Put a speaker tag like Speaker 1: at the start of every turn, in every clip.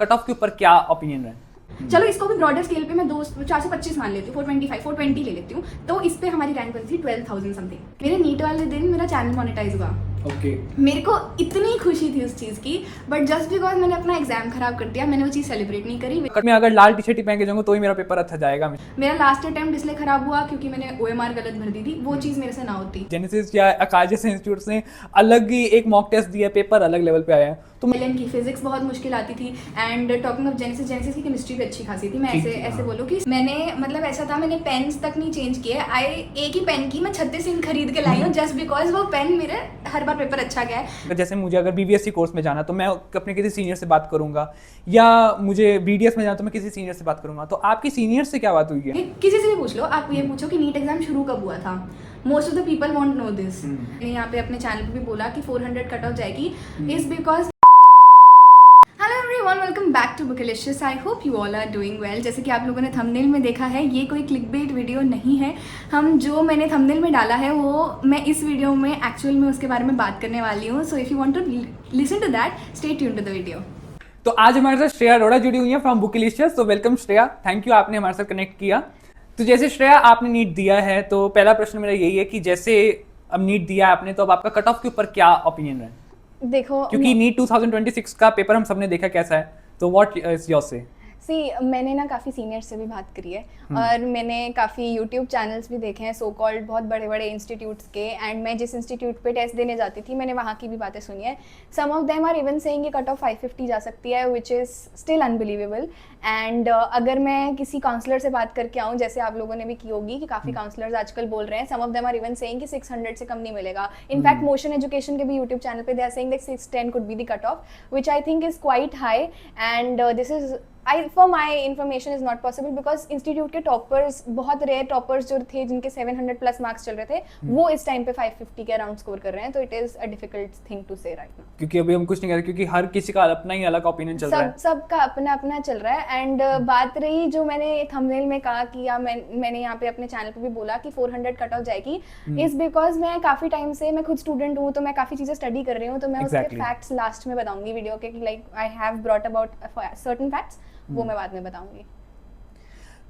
Speaker 1: Cut off के ऊपर क्या ओपिनियन है?
Speaker 2: चलो इसको भी ब्रॉडर स्केल पे मैं 425 मान लेती हूँ, 420 ले लेती हूँ, तो इस पे हमारी रैंक बनती थी 12,000 समथिंग। मेरे नीट वाले दिन मेरा चैनल मोनेटाइज हुआ।
Speaker 1: ओके।
Speaker 2: मेरे को इतनी खुशी थी उस चीज़ की, बट जस्ट बिकॉज मैंने अपना एग्जाम खराब कर दिया, मैंने वो चीज़ सेलिब्रेट नहीं करी।
Speaker 1: मैं अगर लाल टी शर्ट ही पहन के जाऊंगा तो ही मेरा पेपर अच्छा जाएगा।
Speaker 2: मेरा लास्ट अटेम्प्ट इसलिए खराब हुआ क्योंकि मैंने OMR गलत भर दी थी, वो चीज़ मेरे से ना होती।
Speaker 1: जेनेसिस या अकाश जैसे इंस्टीट्यूट ने अलग ही एक मॉक टेस्ट दिया, पेपर अलग लेवल पे आया है। तो
Speaker 2: एलन की फिजिक्स बहुत मुश्किल आती थी, एंड टॉकिंग ऑफ जेनेसिस की केमिस्ट्री भी अच्छी खासी थी। मैं ऐसे बोलूँ कि मैंने मतलब ऐसा था, मैंने पेन्स तक नहीं चेंज किए। एक ही पेन की मैं 36 इंक खरीद के लाई हूँ जस्ट बिकॉज वो पेन मेरे हर बार पेपर अच्छा गया है।
Speaker 1: जैसे मुझे अगर BBSC कोर्स में जाना तो मैं अपने किसी सीनियर से बात करूंगा, या मुझे BDS में जाना तो मैं किसी सीनियर से बात करूंगा। तो आपकी सीनियर से क्या बात हुई है?
Speaker 2: किसी से भी पूछ लो, आप ये पूछो कि नीट एग्जाम शुरू कब हुआ था। Most of the people want know this. मैंने यहाँ पे अपने चैनल पे भी बोला कि 400 कट ऑफ जाएगी is because. Hello everyone, welcome back to Booklicious. I hope you all are doing well. जैसे कि आप लोगों ने थंबनेल में देखा है, ये कोई क्लिकबेट वीडियो नहीं है। जो मैंने थंबनेल में डाला है वो मैं इस वीडियो में एक्चुअल में उसके बारे में बात करने वाली हूँ। So if you want to listen to that, stay tuned to the video.
Speaker 1: तो आज हमारे साथ श्रेया अरोड़ा जुड़ी हुई है फ्रॉम बुकलिशियस। तो वेलकम श्रेया, थैंक यू आपने हमारे साथ कनेक्ट किया। तो जैसे श्रेया आपने नीट दिया है, तो पहला प्रश्न मेरा यही है कि जैसे अब नीट दिया आपने, तो अब आपका कट ऑफ के ऊपर क्या ओपिनियन है?
Speaker 2: देखो,
Speaker 1: क्योंकि नीट 2026 का पेपर हम सबने देखा कैसा है, तो व्हाट इज योर से?
Speaker 2: मैंने ना काफ़ी सीनियर से भी बात करी है और मैंने काफ़ी यूट्यूब चैनल्स भी देखे हैं, सो कॉल्ड बहुत बड़े बड़े इंस्टीट्यूट्स के। एंड मैं जिस इंस्टीट्यूट पे टेस्ट देने जाती थी, मैंने वहाँ की भी बातें सुनी है। Some of them are even saying कि कट ऑफ 550 जा सकती है, which is still unbelievable. And अगर मैं किसी काउंसलर से बात करके आऊँ, जैसे आप लोगों ने भी की होगी कि काफ़ी काउंसलर्स आजकल बोल रहे हैं, some of them are even saying कि 600 से कम नहीं मिलेगा। इनफैक्ट मोशन एजुकेशन के भी यूट्यूब चैनल पे they are saying that 610 could be the cut off, which I think is quite high. And this is for my information is not possible because institute के toppers, बहुत rare toppers जो थे जिनके 700 plus marks चल रहे थे, वो इस टाइम पे 550 के अराउंड स्कोर कर रहे हैं। तो it is a difficult thing to say right now,
Speaker 1: क्योंकि अभी हम कुछ नहीं कर रहे, क्योंकि हर किसी का अपना ही अलग ओपिनियन चल रहा है।
Speaker 2: सबका अपना अपना चल रहा है। एंड बात रही जो मैंने थंबनेल में कहा कि या मैंने यहाँ पे अपने चैनल पे भी बोला कि 400 कट ऑफ जाएगी, इज बिकॉज मैं काफी टाइम से, मैं खुद स्टूडेंट हूँ, तो मैं काफी चीजें स्टडी कर रही हूँ। तो मैं उसके फैक्ट्स लास्ट में बताऊंगी वीडियो के, कि like I have brought about certain facts, वो मैं बाद में बताऊंगी।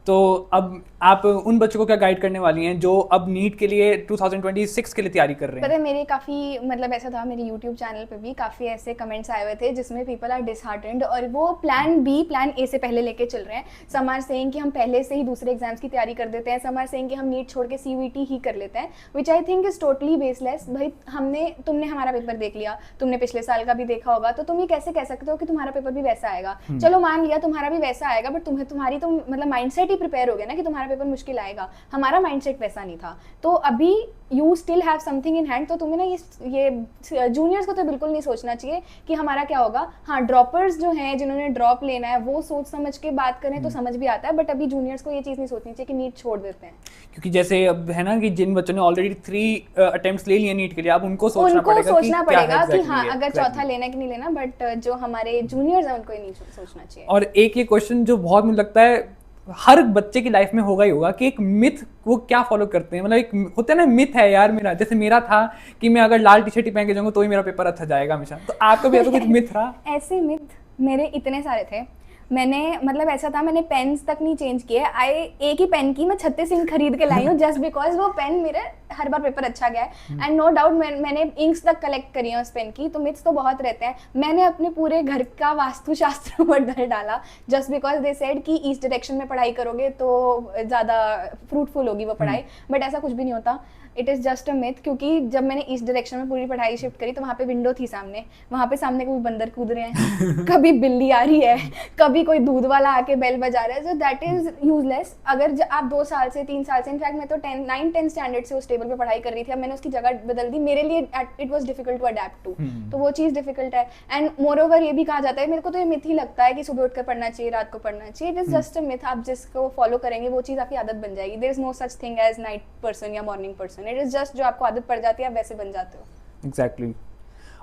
Speaker 1: तो अब आप उन बच्चों को क्या गाइड करने वाली हैं जो अब नीट के लिए 2026 के लिए तैयारी कर रहे हैं?
Speaker 2: पता है, मेरे काफ़ी मतलब ऐसा था, मेरे YouTube चैनल पे भी काफ़ी ऐसे कमेंट्स आए हुए थे जिसमें पीपल आर डिसहार्टेंड और वो प्लान A से पहले लेके चल रहे हैं। सम आर सेइंग कि हम पहले से ही दूसरे एग्जाम्स की तैयारी कर देते हैं, सम आर सेइंग कि हम नीट छोड़ के CVT ही कर लेते हैं, which I think is totally baseless. भाई तुमने हमारा पेपर देख लिया, तुमने पिछले साल का भी देखा होगा, तो तुम ये कैसे कह सकते हो कि तुम्हारा पेपर भी वैसा आएगा? चलो मान लिया तुम्हारा भी वैसा आएगा, बट तुम्हारी तो मतलब माइंडसेट ही प्रिपेयर हो गया ना कि तुम्हारा पेपर मुश्किल आएगा। हमारा माइंडसेट वैसा नहीं था। तो अभी you still have something in hand, तो तुम्हें ना ये जूनियर्स को तो बिल्कुल नहीं सोचना चाहिए कि हमारा क्या होगा। हाँ, ड्रॉपर्स जो हैं, जिन्होंने ड्रॉप लेना है, वो सोच समझ के बात करें तो समझ भी आता है, बट अभी जूनियर्स को ये चीज़ नहीं सोचनी चाहिए कि नीट छोड़ देते हैं।
Speaker 1: क्योंकि जैसे अब है ना कि जिन बच्चों ने ऑलरेडी 3 अटेम्प्ट्स ले लिए नीट के लिए, अब उनको सोचना पड़ेगा
Speaker 2: कि हाँ, अगर चौथा लेना है कि नहीं लेना, बट जो हमारे जूनियर्स हैं उनको ये नहीं सोचना चाहिए।
Speaker 1: और एक ये क्वेश्चन जो बहुत मुझे लगता है हर बच्चे की लाइफ में होगा ही होगा, कि एक मिथ वो क्या फॉलो करते हैं। मतलब एक होता है ना, मिथ है यार मेरा, जैसे मेरा था कि मैं अगर लाल टी शर्ट ही पहन के जाऊंगा तो ही मेरा पेपर अच्छा जाएगा हमेशा। तो आपका भी ऐसा कुछ मिथ था?
Speaker 2: ऐसे मिथ मेरे इतने सारे थे। मैंने मतलब ऐसा था, मैंने पेन्स तक नहीं चेंज किए। एक ही पेन की मैं 36 इंक खरीद के लाई हूँ जस्ट बिकॉज वो पेन मेरे हर बार पेपर अच्छा गया है। एंड नो डाउट मैंने इंक्स तक कलेक्ट करी है उस पेन की। तो मिथ्स तो बहुत रहते हैं। मैंने अपने पूरे घर का वास्तुशास्त्र बदल डाला जस्ट बिकॉज दे सेड कि ईस्ट डायरेक्शन में पढ़ाई करोगे तो ज़्यादा फ्रूटफुल होगी वो पढ़ाई, बट ऐसा कुछ भी नहीं होता। It is just a myth, क्योंकि जब मैंने ईस्ट डायरेक्शन में पूरी पढ़ाई शिफ्ट करी तो वहाँ पे विंडो थी सामने, वहाँ पे सामने कभी बंदर कूद रहे हैं, कभी बिल्ली आ रही है, कभी कोई दूध वाला आके बेल बजा रहा है। So that is useless. अगर आप 2 साल से 3 साल से, इनफैक्ट मैं तो 9-10 स्टैंडर्ड से उस टेबल पे पढ़ाई कर रही थी, अब मैंने उसकी जगह बदल दी। मेरे लिए it was difficult to adapt to, तो वो चीज़ डिफिकल्ट है। एंड मोर ओवर ये भी कहा जाता है, मेरे को तो ये मिथ ही लगता है कि सुबह उठकर पढ़ना चाहिए, रात को पढ़ना चाहिए। It is just a myth. आप जिसको फॉलो करेंगे वो चीज़ आपकी आदत बन जाएगी। There is no such thing as night person या morning person. It is just जो आपको आदत पड़ जाती है आप वैसे बन जाते हो।
Speaker 1: एग्जैक्टली।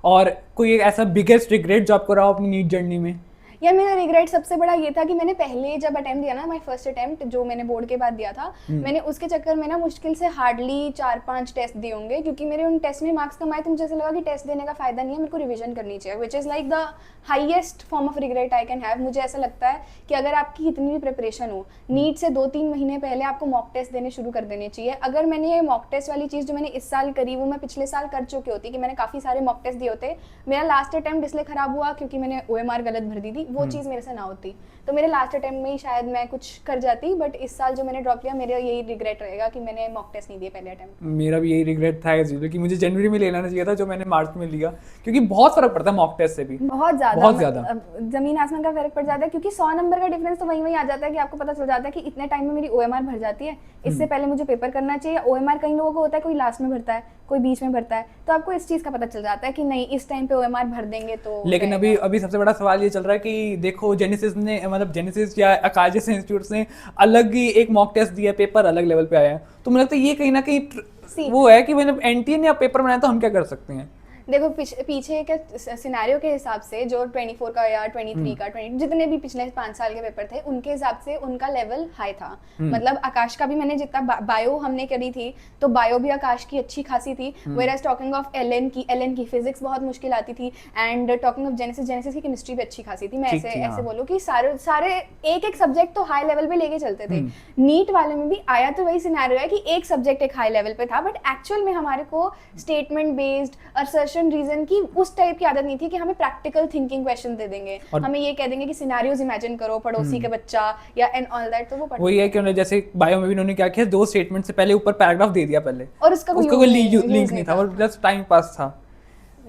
Speaker 1: और कोई एक ऐसा बिगेस्ट रिग्रेट जो आपको रहा अपनी नीट जर्नी में?
Speaker 2: या मेरा रिग्रेट सबसे बड़ा ये था कि मैंने पहले जब अटेम्प्ट दिया ना, माय फर्स्ट अटेम्प्ट जो मैंने बोर्ड के बाद दिया था, मैंने उसके चक्कर में ना मुश्किल से हार्डली 4-5 टेस्ट दिए होंगे, क्योंकि मेरे उन टेस्ट में मार्क्स कम आए तो मुझे ऐसा लगा कि टेस्ट देने का फायदा नहीं है, मेरे को रिवीजन करनी चाहिए, which is like the highest form of regret I can have. मुझे ऐसा लगता है कि अगर आपकी कितनी भी प्रिपरेशन हो, नीट से 2-3 महीने पहले आपको मॉक टेस्ट देने शुरू कर देने चाहिए। अगर मैंने ये मॉक टेस्ट वाली चीज़ जो मैंने इस साल करी वो मैं पिछले साल कर चुकी होती, कि मैंने काफ़ी सारे मॉक टेस्ट दिए होते, मेरा लास्ट अटेम्प्ट इसलिए खराब हुआ क्योंकि मैंने OMR गलत भर दी थी, वो चीज़ मेरे से ना होती तो मेरे लास्ट अटेम्प्ट में ही शायद मैं कुछ कर जाती। बट इस साल जो मैंने ड्रॉप लिया, मेरा यही रिग्रेट रहेगा कि मैंने मॉक टेस्ट नहीं दिए पहले अटेम्प्ट।
Speaker 1: मेरा भी यही रिग्रेट था कि मुझे जनवरी में ले लेना चाहिए था जो मैंने मार्च में लिया, क्योंकि बहुत फर्क पड़ता है मॉक टेस्ट से भी,
Speaker 2: बहुत
Speaker 1: ज़्यादा
Speaker 2: जमीन आसमान का फर्क पड़ जाता है, क्योंकि 100 नंबर का डिफरेंस तो वही आ जाता है कि आपको पता चल जाता है कि इतने टाइम में मेरी OMR भर जाती है, इससे पहले मुझे पेपर करना चाहिए। OMR कई लोगों को होता है, कोई लास्ट में भरता है, कोई बीच में भरता है, तो आपको इस चीज़ का पता चल जाता है कि नहीं इस टाइम पे OMR भर देंगे तो।
Speaker 1: लेकिन अभी सबसे बड़ा सवाल ये चल रहा है कि देखो जेनेसिस ने, मतलब जेनेसिस या अकाश जैसे इंस्टीट्यूट्स ने अलग ही एक मॉक टेस्ट दिया, पेपर अलग लेवल पे आया है, तो मुझे लगता है ये कहीं ना कहीं वो है कि मतलब NTA ने पेपर बनाया तो हम क्या कर सकते हैं।
Speaker 2: देखो पीछे के सिनेरियो के हिसाब से जो 24 का या 23 का 20 जितने भी पिछले 5 साल के पेपर थे उनके हिसाब से उनका लेवल हाई था। मतलब आकाश का भी मैंने जितना बायो हमने करी थी तो बायो भी आकाश की अच्छी खासी थी। वेयरएज टॉकिंग ऑफ एलन की फिजिक्स बहुत मुश्किल आती थी, एंड टॉकिंग ऑफ जेनेसिस की केमिस्ट्री भी अच्छी खासी थी। मैं ऐसे बोलूँ कि सारे एक सब्जेक्ट तो हाई लेवल पे लेके चलते थे। नीट वाले में भी आया तो वही सिनेरियो है कि एक सब्जेक्ट एक हाई लेवल पे था, बट एक्चुअल में हमारे को स्टेटमेंट बेस्ड असर्शन रीजन की उस टाइप की आदत नहीं थी कि हमें प्रैक्टिकल थिंकिंग क्वेश्चन दे देंगे, हमें ये कह देंगे कि सिनेरियोज इमेजिन करो पड़ोसी के बच्चा या एंड ऑल दैट। तो वो
Speaker 1: वही है कि उन्होंने जैसे बायो में भी उन्होंने क्या किया, 2 स्टेटमेंट से पहले ऊपर पैराग्राफ दे दिया पहले,
Speaker 2: और उसका
Speaker 1: कोई लिंक नहीं था और जस्ट टाइम पास था।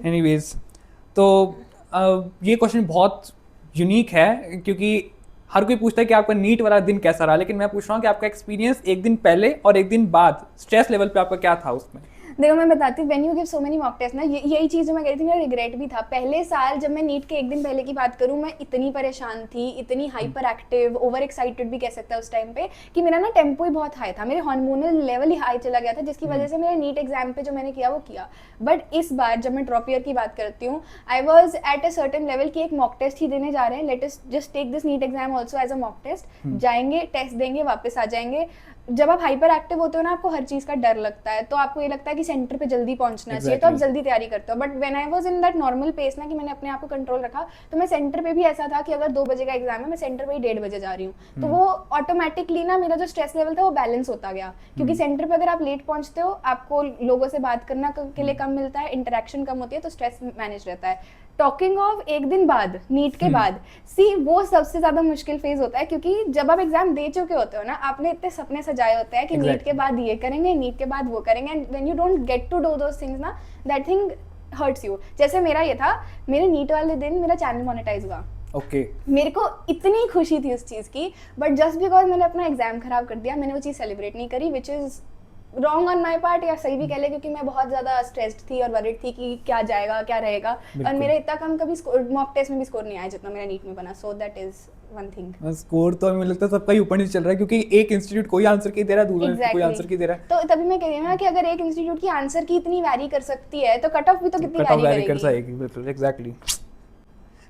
Speaker 1: एनीवेज, तो ये क्वेश्चन बहुत यूनिक है क्योंकि हर कोई पूछता है कि आपका नीट वाला दिन कैसा रहा, लेकिन मैं पूछ रहा हूँ कि आपका एक्सपीरियंस एक दिन पहले और एक दिन बाद स्ट्रेस लेवल पे आपका क्या था उसमें।
Speaker 2: देखो मैं बताती हूँ, when you give so many mock test ना, यही चीज़ जो मैं कह रही थी, मेरा रिग्रेट भी था। पहले साल जब मैं नीट के एक दिन पहले की बात करूँ, मैं इतनी परेशान थी, इतनी हाइपर एक्टिव, ओवर एक्साइटेड भी कह सकता है उस टाइम पे, कि मेरा ना टेम्पो ही बहुत हाई था, मेरे हार्मोनल लेवल ही हाई चला गया था, जिसकी वजह से मेरे नीट एग्जाम पे जो मैंने किया वो किया। बट इस बार जब मैं ड्रॉप ईयर की बात करती हूँ, I was at a certain level कि एक मॉक टेस्ट ही देने जा रहे हैं, let us just take this NEET exam also as a mock test, जाएंगे टेस्ट देंगे वापस आ जाएंगे। जब आप हाइपर एक्टिव होते हो ना, आपको हर चीज़ का डर लगता है, तो आपको ये लगता है कि सेंटर पे जल्दी पहुंचना चाहिए, तो आप जल्दी तैयारी करते हो। But when I was in that normal pace ना, कि मैंने अपने आप को कंट्रोल रखा, तो मैं सेंटर पे भी ऐसा था कि अगर 2 बजे का एग्जाम है, मैं सेंटर पे ही 1:30 बजे जा रही हूँ, तो वो ऑटोमेटिकली ना मेरा जो स्ट्रेस लेवल था वो बैलेंस होता गया, क्योंकि सेंटर पे अगर आप लेट पहुंचते हो, आपको लोगों से बात करना के लिए कम मिलता है, इंटरेक्शन कम होती है, तो स्ट्रेस मैनेज रहता है। टॉकिंग ऑफ एक दिन बाद, नीट के बाद, वो सबसे ज्यादा मुश्किल फेज होता है, क्योंकि जब आप एग्जाम दे चुके होते हो ना, आपने इतने सपने सजाए होते हैं कि नीट के बाद ये करेंगे, नीट के बाद वो करेंगे, and when you don't get to do those things ना, दैट थिंग हर्ट्स यू। जैसे मेरा ये था, मेरे नीट वाले दिन मेरा चैनल मोनेटाइज हुआ। मेरे को इतनी खुशी थी उस चीज़ की, बट जस्ट बिकॉज मैंने अपना एग्जाम खराब कर दिया, मैंने वो चीज़ सेलिब्रेट नहीं करी, which is wrong on my part, या सही भी कह ले, क्योंकि मैं बहुत ज़्यादा स्ट्रेस्ड थी और वरिड थी कि क्या जाएगा क्या रहेगा, और मेरा इतना कम कभी मॉक टेस्ट में भी स्कोर नहीं आया जितना मेरा नीट में बना। So that is one thing.
Speaker 1: Score तो हमें लगता है सबका ही ऊपर नीचे चल रहा है, क्योंकि एक इंस्टीट्यूट कोई आंसर की दे रहा है, दूसरा कोई आंसर की दे रहा है,
Speaker 2: तो तभी मैं कह रही हूँ ना कि अगर एक इंस्टीट्यूट की आंसर की इतनी वैरी कर सकती है, तो कट ऑफ भी तो कितनी वैरी कर
Speaker 1: सकेगी। बिल्कुल, एग्जैक्टली।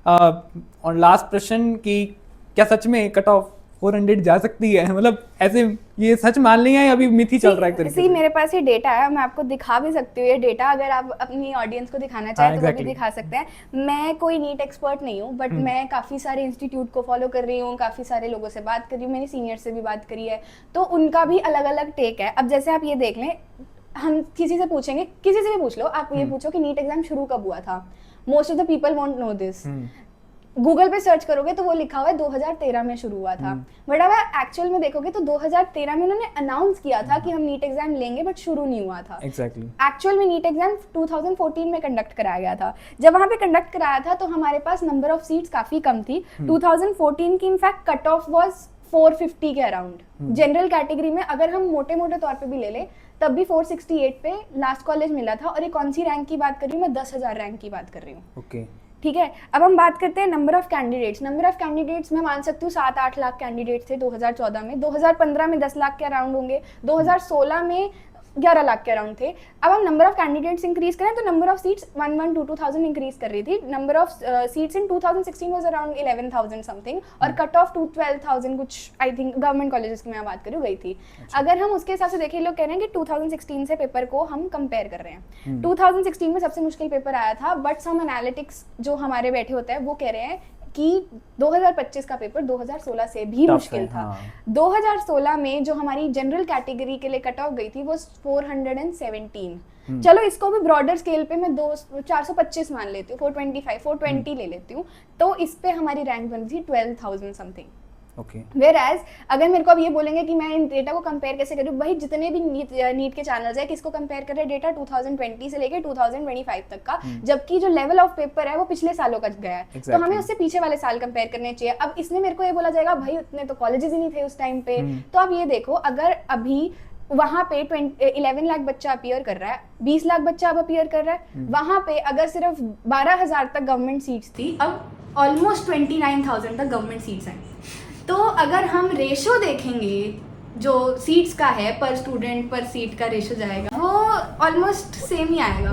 Speaker 1: और लास्ट प्रश्न कि क्या सच में कट ऑफ 400 जा सकती है? मतलब ऐसे ये सच मान लिया है, अभी मिथ ही चल रहा है एक तरीके से?
Speaker 2: मेरे पास ये डेटा है, मैं आपको दिखा भी सकती हूँ ये डेटा, अगर आप अपनी ऑडियंस को दिखाना चाहें तो वो भी दिखा सकते हैं। मैं कोई नीट एक्सपर्ट नहीं हूँ, बट मैं काफ़ी सारे इंस्टीट्यूट को फॉलो कर रही हूँ, काफ़ी सारे लोगों से बात कर रही हूँ, मेरी सीनियर से भी बात करी है, तो उनका भी अलग अलग टेक है। अब जैसे आप ये देख लें, हम किसी से पूछेंगे, किसी से भी पूछ लो, आप ये पूछो कि नीट एग्जाम शुरू कब हुआ था, most of the people won't know this. Google पे सर्च करोगे तो वो लिखा हुआ है 2013 में शुरू हुआ था, बट अब एक्चुअल में देखोगे तो 2013 में उन्होंने अनाउंस किया था कि हम नीट एग्जाम लेंगे, बट शुरू नहीं हुआ था। एक्चुअल में नीट एग्जाम 2014 में कंडक्ट कराया गया था। जब वहाँ पे कंडक्ट कराया था तो हमारे पास नंबर ऑफ सीट्स काफी कम थी। 2014 की इनफैक्ट कट ऑफ वाज 450 के अराउंड। जनरल कैटेगरी में अगर हम मोटे मोटे तौर पे भी ले लें तब भी 468 पे लास्ट कॉलेज मिला था, और ये कौन सी रैंक की बात कर रही हूँ मैं? 10,000 रैंक की बात कर रही हूँ। ठीक है, अब हम बात करते हैं नंबर ऑफ कैंडिडेट्स। मैं मान सकती हूँ 7-8 लाख कैंडिडेट्स थे 2014 में, 2015 में 10 लाख के अराउंड होंगे, 2016 में 11 लाख के अराउंड थे। अब हम नंबर ऑफ कैंडिडेट्स इंक्रीज करें तो नंबर ऑफ सीट्स 2,000 इंक्रीज कर रही थी। Number of seats in 2016 was around 11,000 something और कट ऑफ टू 12,000 कुछ आई थिंक गवर्नमेंट कॉलेजेस की मैं बात करूँ गई थी। अगर हम उसके हिसाब से देखें, लोग कह रहे हैं कि 2016 से पेपर को हम कंपेयर कर रहे हैं। 2016 में सबसे मुश्किल पेपर आया था, बट सम एनालिटिक्स जो हमारे बैठे होते हैं वो कह रहे हैं कि 2025 का पेपर 2016 से भी मुश्किल था। 2016 में जो हमारी जनरल कैटेगरी के लिए कट ऑफ गई थी वो 417। चलो इसको भी ब्रॉडर स्केल पे मैं 425 मान लेती हूँ, 420 ले लेती हूँ, तो इस पे हमारी रैंक बन थी 12,000 समथिंग। Whereas अगर मेरे को अब ये बोलेंगे कि मैं इन डेटा को कंपेयर कैसे करूँ, भाई जितने भी नीट के चैनल्स है किसको कंपेयर कर रहे हैं डेटा 2020 से लेके 2025 तक का, जबकि जो लेवल ऑफ पेपर है वो पिछले सालों का गया है। तो हमें उससे पीछे वाले साल कंपेयर करने चाहिए। अब इसमें मेरे को ये बोला जाएगा भाई उतने तो कॉलेजेस ही नहीं थे उस टाइम पे। तो अब ये देखो, अगर अभी वहाँ पे 11 लाख बच्चा अपीयर कर रहा है, 20 लाख बच्चा अब अपीयर कर रहा है, वहाँ पे अगर सिर्फ 12,000 तक गवर्नमेंट सीट्स थी, अब ऑलमोस्ट 29,000 तक गवर्नमेंट सीट्स हैं। तो अगर हम रेशो देखेंगे जो सीट्स का है, पर स्टूडेंट पर सीट का रेशो जाएगा, वो ऑलमोस्ट सेम ही आएगा।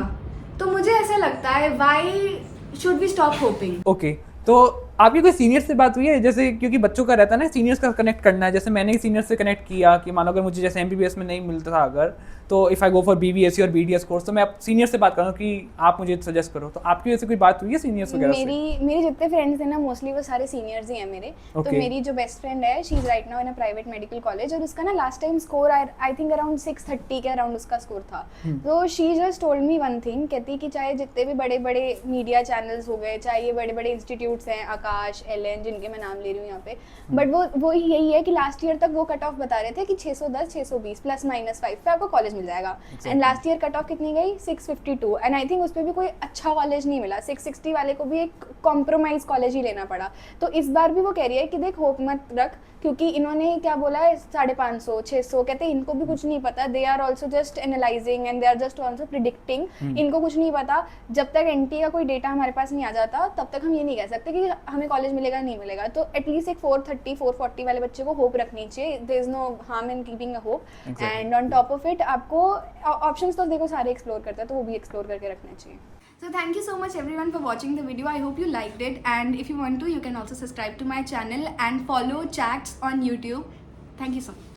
Speaker 2: तो मुझे ऐसा लगता है why should we stop hoping.
Speaker 1: Okay, तो आपकी कोई सीनियर से बात हुई है? जैसे क्योंकि बच्चों का रहता है ना सीनियर्स का कनेक्ट करना है, जैसे मैंने सीनियर से कनेक्ट किया कि मानो अगर मुझे जैसे MBBS में नहीं मिलता था अगर, तो if I go for BBSc और BDS कोर्स, तो मैं सीनियर से बात करूँ कि आप मुझे सजेस्ट करो। तो आपकी वैसे कोई बात हुई है सीनियर्स वगैरह से?
Speaker 2: मेरे जितने फ्रेंड्स हैं ना मोस्टली वो सारे सीनियर्स ही हैं मेरे। तो मेरी जो बेस्ट फ्रेंड है she is right now in a private medical college, और उसका ना last time score I think around 630 के अराउंड उसका स्कोर था। तो she just told me one thing, कहती कि चाहे जितने भी बड़े बड़े मीडिया चैनल्स हो गए, चाहे ये बड़े बड़े इंस्टीट्यूट्स हैं, आकाश, LN, जिनके मैं नाम ले रही हूँ यहाँ पे, बट वो यही है कि लास्ट ईयर तक वो कट ऑफ बता रहे थे कि 610 620 ±5 पे आपको कॉलेज मिल जाएगा। And last year cut off कितनी गई? 652। एंड आई थिंक उस पर भी कोई अच्छा कॉलेज नहीं मिला। 660 वाले को भी एक कॉम्प्रोमाइज कॉलेज ही लेना पड़ा। तो इस बार भी वो कह रही है कि देख होप मत रख, क्योंकि इन्होंने क्या बोला है 550 600, कहते हैं इनको भी कुछ नहीं पता, they are also just analysing and they are just also predicting. इनको कुछ नहीं पता। जब तक NT का कोई डेटा हमारे पास नहीं आ जाता तब तक हम ये नहीं कह सकते कि हमें कॉलेज मिलेगा नहीं मिलेगा। तो एटलीस्ट एक 430 440 वाले बच्चे को होप रखनी चाहिए। There is no harm in keeping a hope. And on top of it आपको ऑप्शंस तो देखो सारे एक्सप्लोर करते हैं, तो वो भी एक्सप्लोर करके रखना चाहिए। So thank you so much everyone for watching the video. I hope you liked it, and if you want to, you can also subscribe to my channel and follow Chats on YouTube. Thank you so much.